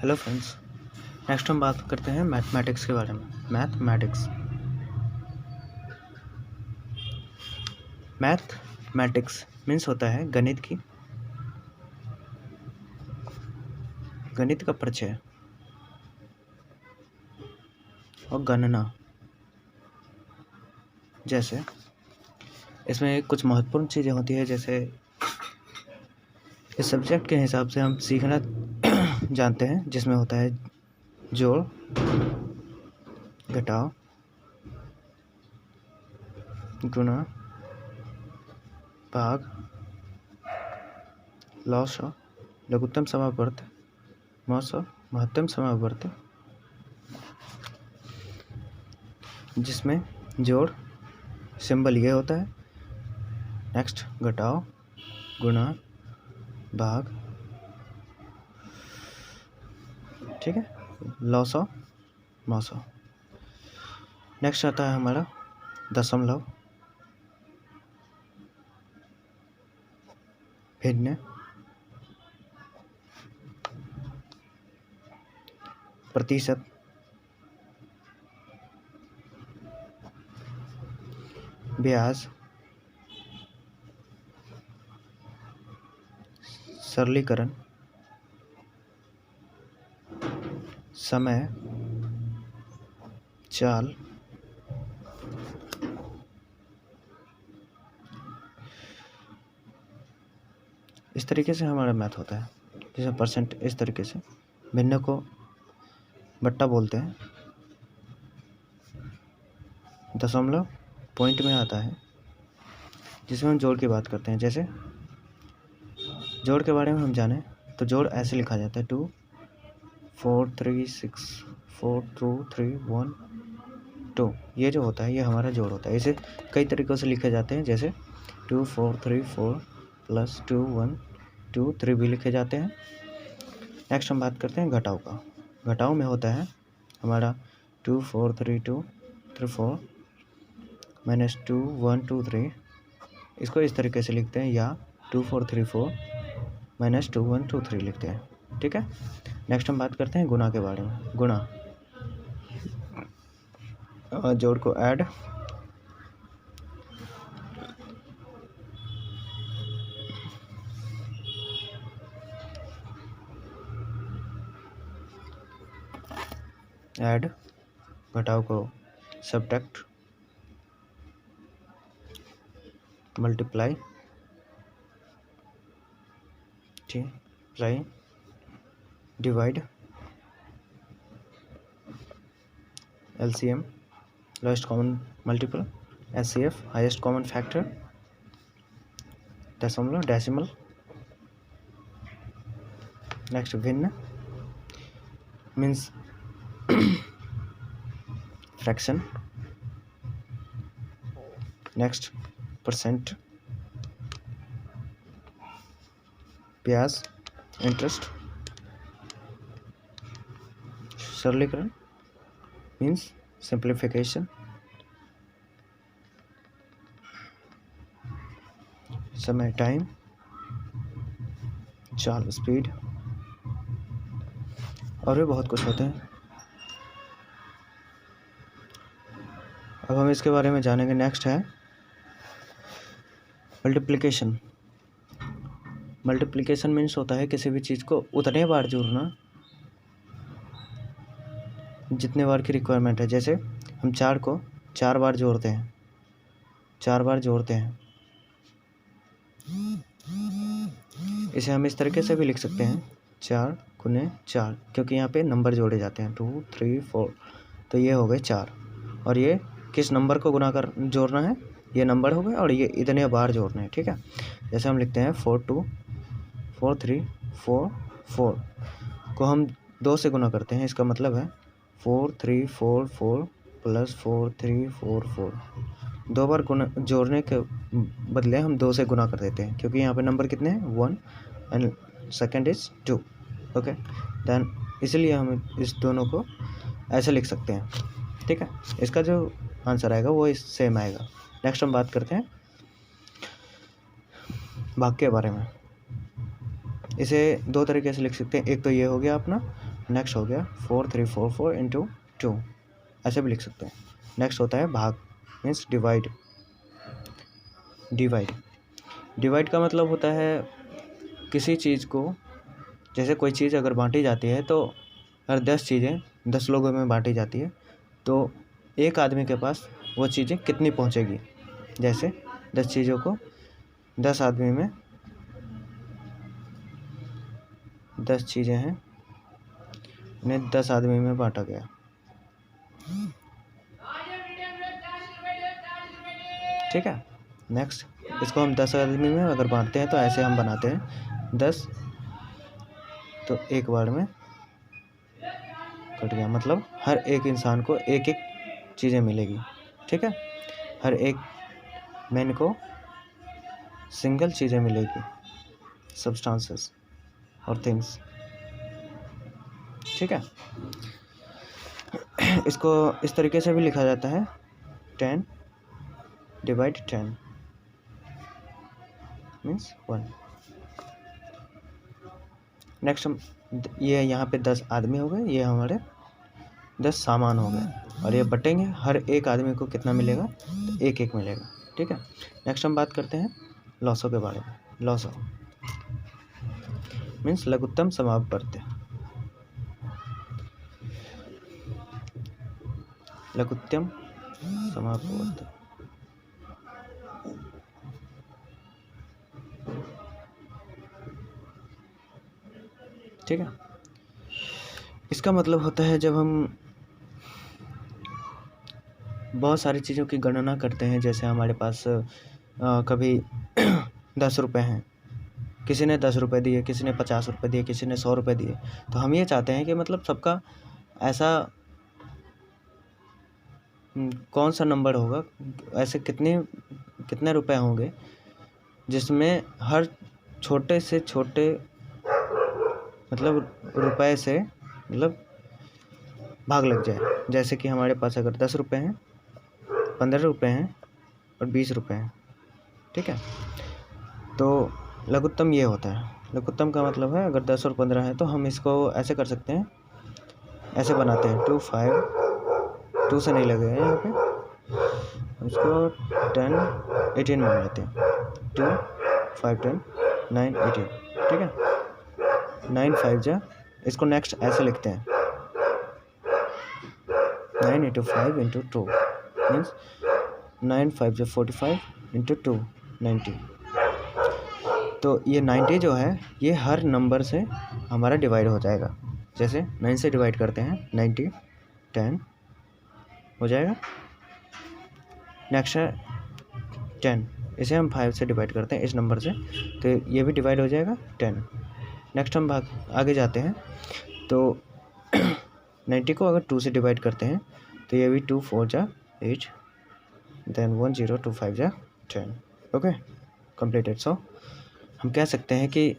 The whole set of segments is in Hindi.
हेलो फ्रेंड्स, नेक्स्ट हम बात करते हैं मैथमेटिक्स के बारे में। मैथमेटिक्स मीन्स होता है गणित का परिचय और गणना। जैसे इसमें कुछ महत्वपूर्ण चीज़ें होती है, जैसे इस सब्जेक्ट के हिसाब से हम सीखना जानते हैं, जिसमें होता है जोड़, घटाव, गुणा, भाग, लॉग, लघुत्तम समापवर्त, महत्तम समापवर्त, जिसमें जोड़ सिंबल ये होता है। नेक्स्ट घटाव, गुणा, भाग, ठीक है, लॉसौ, मौसौ। नेक्स्ट आता है हमारा दशमलव, भिन्न, प्रतिशत, ब्याज, सरलीकरण, समय, चाल, इस तरीके से हमारा मैथ होता है। जैसे परसेंट, इस तरीके से भिन्न को बट्टा बोलते हैं, दशमलव पॉइंट में आता है, जिसमें हम जोड़ की बात करते हैं। जैसे जोड़ के बारे में हम जाने तो जोड़ ऐसे लिखा जाता है 2 4 3 6 4 2 3 1 2। ये जो होता है ये हमारा जोड़ होता है। इसे कई तरीक़ों से लिखे जाते हैं, जैसे 2 4 3 4 प्लस 2 1 2 3 भी लिखे जाते हैं। नेक्स्ट हम बात करते हैं घटाव का। घटाव में होता है हमारा 2 4 3 2 3 4 माइनस 2 1 2 3। इसको इस तरीके से लिखते हैं, या 2 4 3 4 माइनस 2 1 2 3 लिखते हैं। ठीक है। नेक्स्ट हम बात करते हैं गुणा के बारे में। गुणा, जोड़ को ऐड, घटाव को subtract, multiply, divide, LCM lowest common multiple, HCF highest common factor, दशमलव डेसिमल। नेक्स्ट भिन्न मीन्स फ्रैक्शन। नेक्स्ट परसेंट, ब्याज, इंटरेस्ट। सरलीकरण मीन्स सिंप्लीफिकेशन। समय, टाइम, चाल, स्पीड, और भी बहुत कुछ होते हैं। अब हम इसके बारे में जानेंगे। नेक्स्ट है मल्टीप्लिकेशन। मल्टीप्लिकेशन मीन्स होता है किसी भी चीज़ को उतने बार जोड़ना जितने बार की रिक्वायरमेंट है। जैसे हम 4 को 4 बार जोड़ते हैं, 4 बार जोड़ते हैं। इसे हम इस तरीके से भी लिख सकते हैं, 4 गुने 4, क्योंकि यहाँ पे नंबर जोड़े जाते हैं 2 3 4, तो ये हो गए 4। और ये किस नंबर को जोड़ना है, ये नंबर हो गए, और ये इतने बार जोड़ना है। ठीक है। जैसे हम लिखते हैं 4 2 4 3 4 4 को हम 2 से गुना करते हैं। इसका मतलब है 4 3 4 4 प्लस 4 3 4 4। 2 बार गुना जोड़ने के बदले हम 2 से गुना कर देते हैं, क्योंकि यहाँ पे नंबर कितने हैं, 1 and second is 2। Okay, then इसलिए हम इस दोनों को ऐसे लिख सकते हैं। ठीक है। इसका जो आंसर आएगा वो इस सेम आएगा। नेक्स्ट हम बात करते हैं भाग के बारे में। इसे 2 तरीके से लिख सकते हैं। एक तो ये हो गया अपना नेक्स्ट हो गया 4344 इंटू 2, ऐसे भी लिख सकते हैं। नेक्स्ट होता है भाग, मीन्स डिवाइड। डिवाइड का मतलब होता है किसी चीज़ को, जैसे कोई चीज़ अगर बांटी जाती है तो अगर 10 चीज़ें 10 लोगों में बांटी जाती है तो एक आदमी के पास वो चीज़ें कितनी पहुंचेगी। जैसे 10 चीज़ों को 10 आदमी में, 10 चीज़ें हैं, उन्हें 10 आदमी में बांटा गया। ठीक है। नेक्स्ट, इसको हम 10 आदमी में अगर बांटते हैं तो ऐसे हम बनाते हैं 10, तो एक बार में कट गया, मतलब हर एक इंसान को एक एक चीज़ें मिलेगी। ठीक है, हर एक मैन को सिंगल चीज़ें मिलेगी, सब्सटेंसेस और थिंग्स। ठीक है, इसको इस तरीके से भी लिखा जाता है 10 डिवाइड 10 मीन्स 1। नेक्स्ट हम ये यहाँ पे 10 आदमी हो गए, ये हमारे 10 सामान हो गए, और ये बटेंगे, हर एक आदमी को कितना मिलेगा, तो एक एक मिलेगा। ठीक है। नेक्स्ट हम बात करते हैं लॉसों के बारे में। Lasso means लघुत्तम समापवर्त्य। लघुत्तम समापवर्त्य, ठीक है। इसका मतलब होता है जब हम बहुत सारी चीज़ों की गणना करते हैं, जैसे हमारे पास कभी 10 रुपये हैं, किसी ने 10 रुपये दिए, किसी ने 50 रुपये दिए, किसी ने 100 रुपये दिए, तो हम ये चाहते हैं कि मतलब सबका ऐसा कौन सा नंबर होगा, ऐसे कितने रुपए होंगे जिसमें हर छोटे से छोटे मतलब रुपए से मतलब भाग लग जाए। जैसे कि हमारे पास अगर 10 रुपये हैं, 15 रुपये हैं और 20 रुपये हैं। ठीक है, तो लघुत्तम ये होता है। लघुत्तम का मतलब है अगर 10 और 15 है तो हम इसको ऐसे कर सकते हैं, ऐसे बनाते हैं 2 5 2 से नहीं लगेगा यहाँ पे, उसको 10 18 मान लेते हैं। 2 5 10 9 18। ठीक है, 9 5 जा, इसको नेक्स्ट ऐसे लिखते हैं 9 इंटू 5 इंटू 2 मीन्स 9 5 जा 45 इंटू 2 90। तो ये 90 जो है ये हर नंबर से हमारा डिवाइड हो जाएगा। जैसे 9 से डिवाइड करते हैं 90 10 हो जाएगा। नेक्स्ट है 10, इसे हम 5 से डिवाइड करते हैं इस नंबर से, तो ये भी डिवाइड हो जाएगा 10। नेक्स्ट हम आगे जाते हैं, तो 90 को अगर 2 से डिवाइड करते हैं तो ये भी 2 4 जा 8 देन 1 0 2 5 जा 10। Okay, completed. सो हम कह सकते हैं कि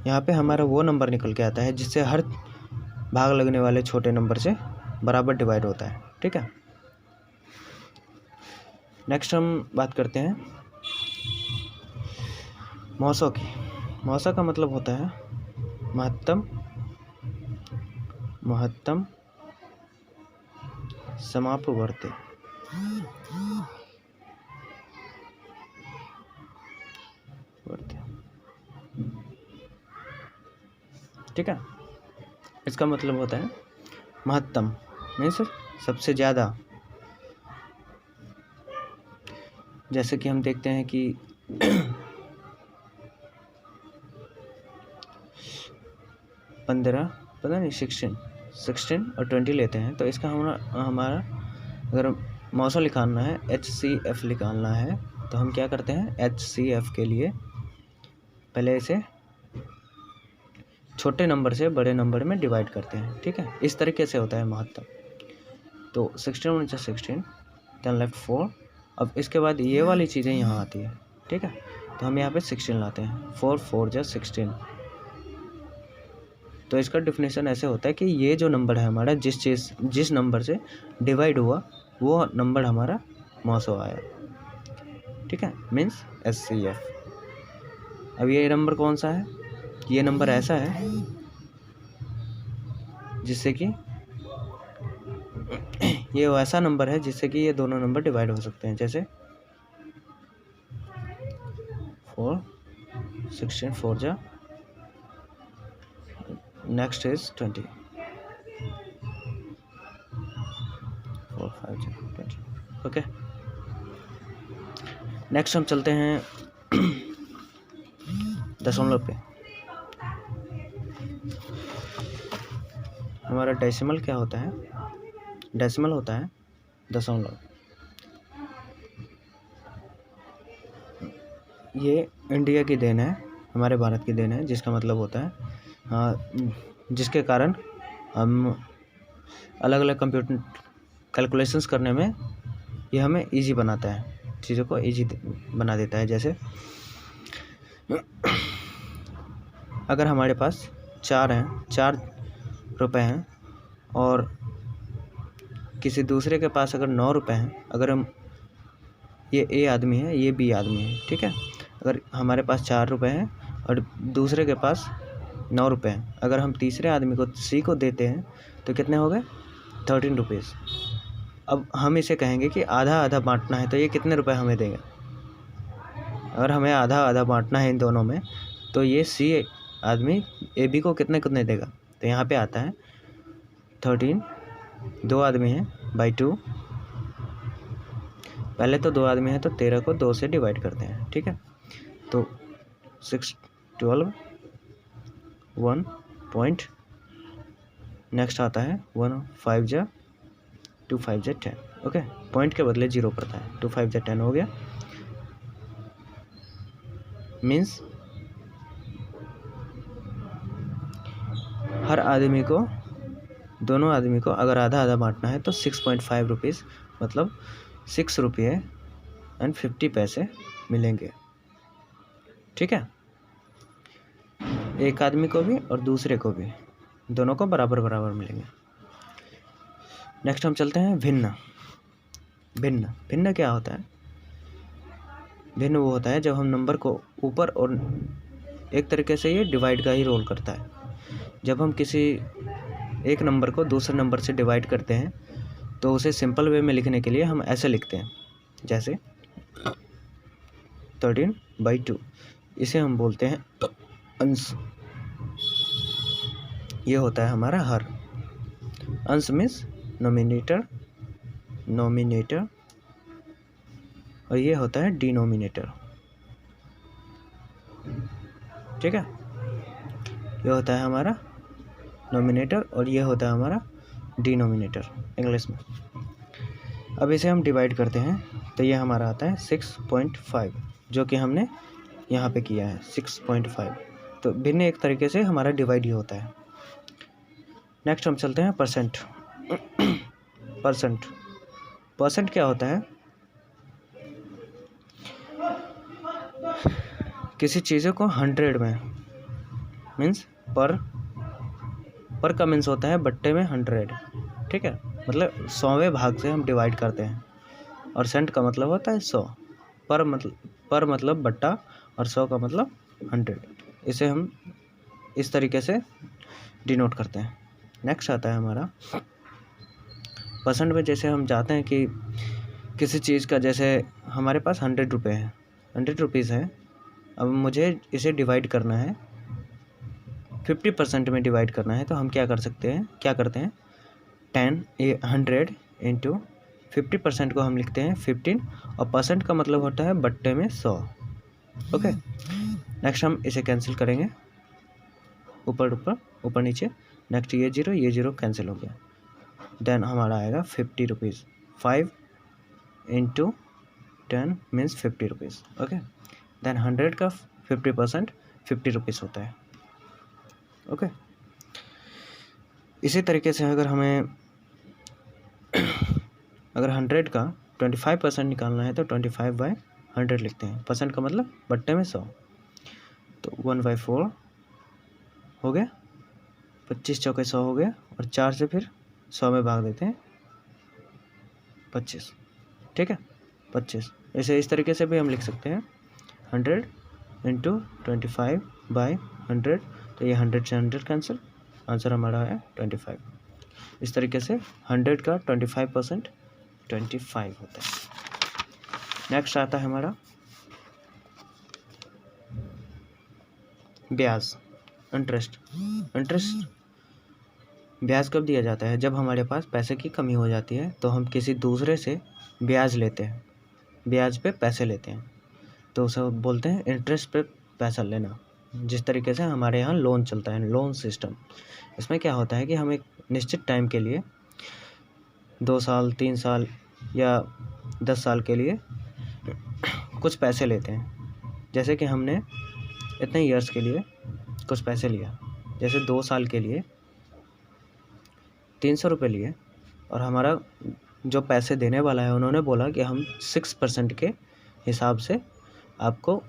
यहाँ पे हमारा वो नंबर निकल के आता है जिससे हर भाग लगने वाले छोटे नंबर से बराबर डिवाइड होता है। ठीक है, नेक्स्ट हम बात करते हैं मौसों की। मौसा का मतलब होता है महत्तम समापवर्त्य। ठीक है, इसका मतलब होता है महत्तम मीन्स सबसे ज़्यादा। जैसे कि हम देखते हैं कि 15 पता नहीं 16 और 20 लेते हैं, तो इसका हमारा अगर मौसा निकालना है, HCF निकालना है, तो हम क्या करते हैं HCF के लिए पहले इसे छोटे नंबर से बड़े नंबर में डिवाइड करते हैं। ठीक है, इस तरीके से होता है महत्तम। तो 16 × 16 देन लेफ्ट 4। अब इसके बाद ये वाली चीज़ें यहाँ आती है। ठीक है, तो हम यहाँ पे 16 लाते हैं, 4 4 जा 16। तो इसका डिफिनेशन ऐसे होता है कि ये जो नंबर है हमारा, जिस नंबर से डिवाइड हुआ वो नंबर हमारा मौसो आया। ठीक है, मीन्स HCF। अब ये नंबर कौन सा है, ये नंबर ऐसा है जिससे कि ये वैसा नंबर है जिससे कि ये दोनों नंबर डिवाइड हो सकते हैं, जैसे 4 16 4 जा, नेक्स्ट इज 20 4 5 जा 20। ओके, नेक्स्ट हम चलते हैं दशमलव पे। हमारा डेसिमल क्या होता है? डेसिमल होता है दशमलव। ये इंडिया की देन है, हमारे भारत की देन है, जिसका मतलब होता है जिसके कारण हम अलग अलग कंप्यूटर कैलकुलेशंस करने में ये हमें इजी बनाता है, चीज़ों को इजी बना देता है। जैसे अगर हमारे पास 4 रुपए हैं और किसी दूसरे के पास अगर 9 रुपए हैं, अगर हम ये ए आदमी है, ये बी आदमी है, ठीक है। अगर हमारे पास 4 रुपए हैं और दूसरे के पास 9 रुपए हैं, अगर हम तीसरे आदमी को सी को देते हैं तो कितने हो गए? 13 रुपीज़। अब हम इसे कहेंगे कि आधा आधा बांटना है, तो ये कितने रुपए हमें देगा? अगर हमें आधा आधा बांटना है इन दोनों में, तो ये सी आदमी ए बी को कितने कितने देगा? तो यहाँ पे आता है 13, 2 आदमी हैं बाई 2। पहले तो 2 आदमी हैं तो 13 को 2 से डिवाइड करते हैं, ठीक है। तो 6 12 1 पॉइंट, नेक्स्ट आता है 1 5 जा 2 5 जा 10। ओके, पॉइंट के बदले 0 पड़ता है, 2 5 जा 10 हो गया। मीन्स हर आदमी को, दोनों आदमी को अगर आधा आधा बांटना है तो 6.5 रुपीज़, मतलब 6 रुपये एंड 50 पैसे मिलेंगे, ठीक है। एक आदमी को भी और दूसरे को भी, दोनों को बराबर बराबर मिलेंगे। नेक्स्ट हम चलते हैं भिन्न। भिन्न, भिन्न क्या होता है? भिन्न वो होता है जब हम नंबर को ऊपर और एक तरीके से ये डिवाइड का ही रोल करता है। जब हम किसी एक नंबर को दूसरे नंबर से डिवाइड करते हैं तो उसे सिंपल वे में लिखने के लिए हम ऐसे लिखते हैं, जैसे 13/2। इसे हम बोलते हैं अंश। ये होता है हमारा हर। अंश मीन्स नोमिनेटर, और ये होता है डिनोमिनेटर, ठीक है। ये होता है हमारा नोमिनेटर और ये होता है हमारा डिनोमिनेटर इंग्लिश में। अब इसे हम डिवाइड करते हैं तो ये हमारा आता है 6.5, जो कि हमने यहाँ पे किया है 6.5। तो भिन्न एक तरीके से हमारा डिवाइड ही होता है। नेक्स्ट हम चलते हैं परसेंट। परसेंट क्या होता है? किसी चीज़ों को 100 में, मीन्स पर का मीन्स होता है बट्टे में 100, ठीक है। मतलब 100वें भाग से हम डिवाइड करते हैं, और सेंट का मतलब होता है 100। पर मतलब बट्टा, और 100 का मतलब 100। इसे हम इस तरीके से डिनोट करते हैं। नेक्स्ट आता है हमारा परसेंट में। जैसे हम चाहते हैं कि किसी चीज़ का, जैसे हमारे पास 100 रुपये हैं, 100 रुपीज़ है। अब मुझे इसे डिवाइड करना है, 50% में डिवाइड करना है, तो हम क्या करते हैं 100 इंटू 50% को हम लिखते हैं 15, और परसेंट का मतलब होता है बट्टे में 100। ओके, नेक्स्ट हम इसे कैंसिल करेंगे, ऊपर नीचे। नेक्स्ट ये 0 कैंसिल हो गया। देन हमारा आएगा 50 rupees. 5 into 10 means 50 rupees. Okay, then 100 का 50% 50 रुपीज़ होता है। ओके, इसी तरीके से अगर 100 का 25% निकालना है तो 25/100 लिखते हैं। परसेंट का मतलब बट्टे में 100। तो 1/4 हो गया, 25 चौके 100 हो गया, और 4 से फिर 100 में भाग देते हैं 25, ठीक है। 25 ऐसे इस तरीके से भी हम लिख सकते हैं 100 इंटू 25/100। तो ये 100 से 100 कैंसिल, आंसर हमारा है 25। इस तरीके से 100 का 25% 25 होता है। नेक्स्ट आता है हमारा ब्याज, इंटरेस्ट। इंटरेस्ट ब्याज कब दिया जाता है? जब हमारे पास पैसे की कमी हो जाती है तो हम किसी दूसरे से ब्याज लेते हैं, ब्याज पे पैसे लेते हैं, तो उसे बोलते हैं इंटरेस्ट पे पैसा लेना। जिस तरीके से हमारे यहाँ लोन चलता है, लोन सिस्टम, इसमें क्या होता है कि हम एक निश्चित टाइम के लिए 2 साल 3 साल या 10 साल के लिए कुछ पैसे लेते हैं। जैसे कि हमने इतने ईयर्स के लिए कुछ पैसे लिया, जैसे 2 साल के लिए 300 रुपये लिए, और हमारा जो पैसे देने वाला है उन्होंने बोला कि हम 6% के हिसाब से आपको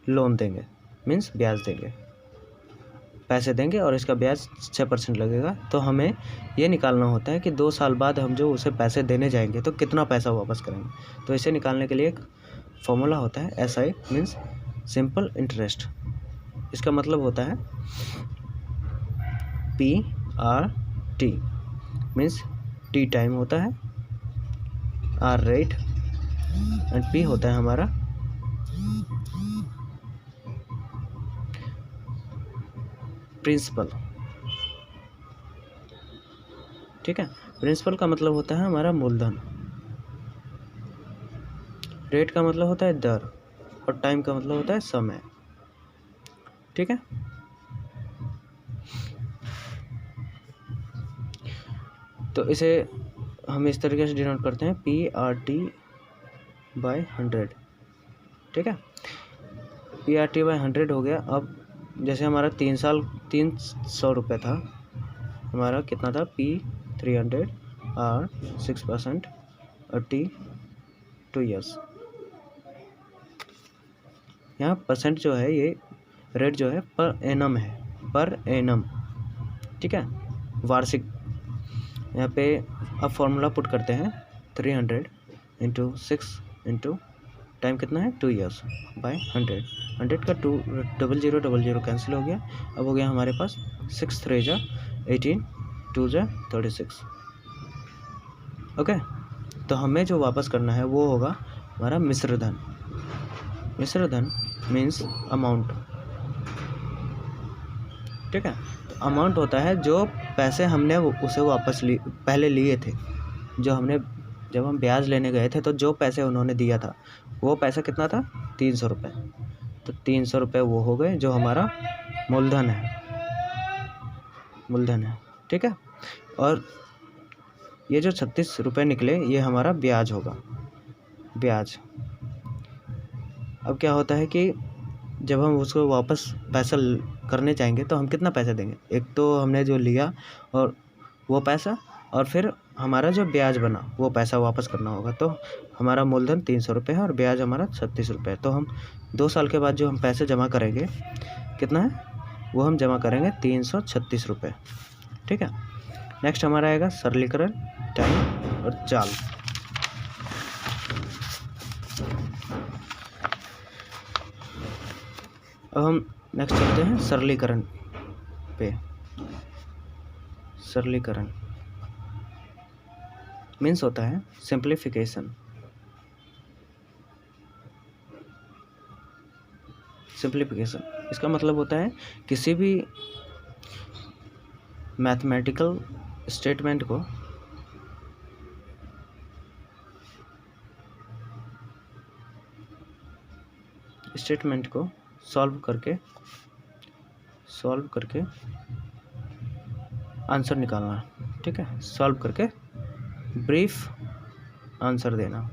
लोन देंगे, मीन्स ब्याज देंगे, पैसे देंगे और इसका ब्याज 6% लगेगा। तो हमें ये निकालना होता है कि 2 साल बाद हम जो उसे पैसे देने जाएंगे तो कितना पैसा वापस करेंगे। तो इसे निकालने के लिए एक फॉर्मूला होता है, SI मीन्स सिंपल इंटरेस्ट। इसका मतलब होता है PRT मीन्स T टाइम होता है, R रेट एंड P होता है हमारा प्रिंसिपल। ठीक है, प्रिंसिपल का मतलब होता है हमारा मूलधन, रेट का मतलब होता है दर, और टाइम का मतलब होता है समय। ठीक है, तो इसे हम इस तरीके से डिनोट करते हैं PRT/100। ठीक है, PRT/100 हो गया। अब जैसे हमारा 3 साल 300 रुपये था, हमारा कितना था P300 और 6% और T 2 ईयर्स। यहाँ परसेंट जो है, ये रेट जो है पर एनम है, पर एनम। ठीक है, वार्षिक। यहाँ पे अब फॉर्मूला पुट करते हैं 300 इंटू 6 इंटू टाइम कितना है 2 ईयर्स बाय 100। 100 का 2 0000 कैंसिल हो गया। अब हो गया हमारे पास 6 3 जा 18, 2 जा 36। ओके, तो हमें जो वापस करना है वो होगा हमारा मिश्र धन। मिश्र धन मीन्स अमाउंट। ठीक है, तो अमाउंट होता है जो पैसे हमने उसे वापस पहले लिए थे, जो हमने जब हम ब्याज लेने गए थे तो जो पैसे उन्होंने दिया था वो पैसा कितना था 300 रुपये। तो 300 रुपये वो हो गए जो हमारा मूलधन है, मूलधन है। ठीक है, और ये जो 36 रुपये निकले ये हमारा ब्याज होगा, ब्याज। अब क्या होता है कि जब हम उसको वापस पैसा करने जाएंगे तो हम कितना पैसा देंगे? एक तो हमने जो लिया और वो पैसा, और फिर हमारा जो ब्याज बना वो पैसा वापस करना होगा। तो हमारा मूलधन 300 रुपये है और ब्याज हमारा 36 रुपये है। तो हम 2 साल के बाद जो हम पैसे जमा करेंगे कितना है, वो हम जमा करेंगे 336 रुपये। ठीक है, नेक्स्ट हमारा आएगा सरलीकरण, टाइम और चाल। अब हम नेक्स्ट चलते हैं सरलीकरण पे। सरलीकरण मीन्स होता है सिंप्लीफिकेशन। सिंप्लीफिकेशन इसका मतलब होता है किसी भी मैथमेटिकल स्टेटमेंट को सॉल्व करके आंसर निकालना। ठीक है, सॉल्व करके ब्रीफ आंसर देना।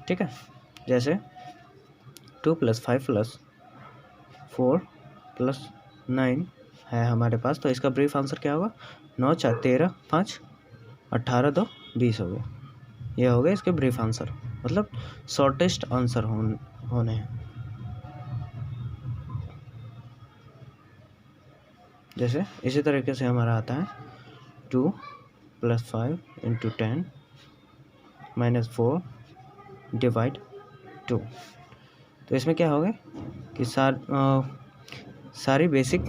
ठीक है, जैसे 2 + 5 + 4 + 9 है हमारे पास, तो इसका ब्रीफ आंसर क्या होगा? 9 4 13 5 18 2 20 हो गया। ये हो गया इसके ब्रीफ आंसर, मतलब शॉर्टेस्ट आंसर होने हैं। जैसे इसी तरीके से हमारा आता है 2 + 5 × 10 - 4 / 2। तो इसमें क्या होगा कि सारी बेसिक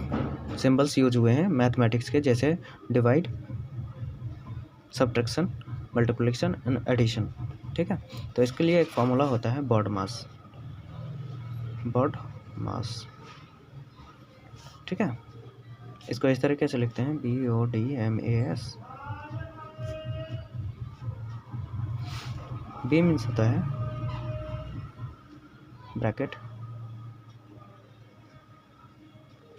सिंबल्स यूज हुए हैं मैथमेटिक्स के, जैसे divide, subtraction, multiplication and addition. ठीक है, तो इसके लिए एक फॉर्मूला होता है बॉड मास। ठीक है, इसको इस तरीके से लिखते हैं BODMAS। बी मीन्स होता है ब्रैकेट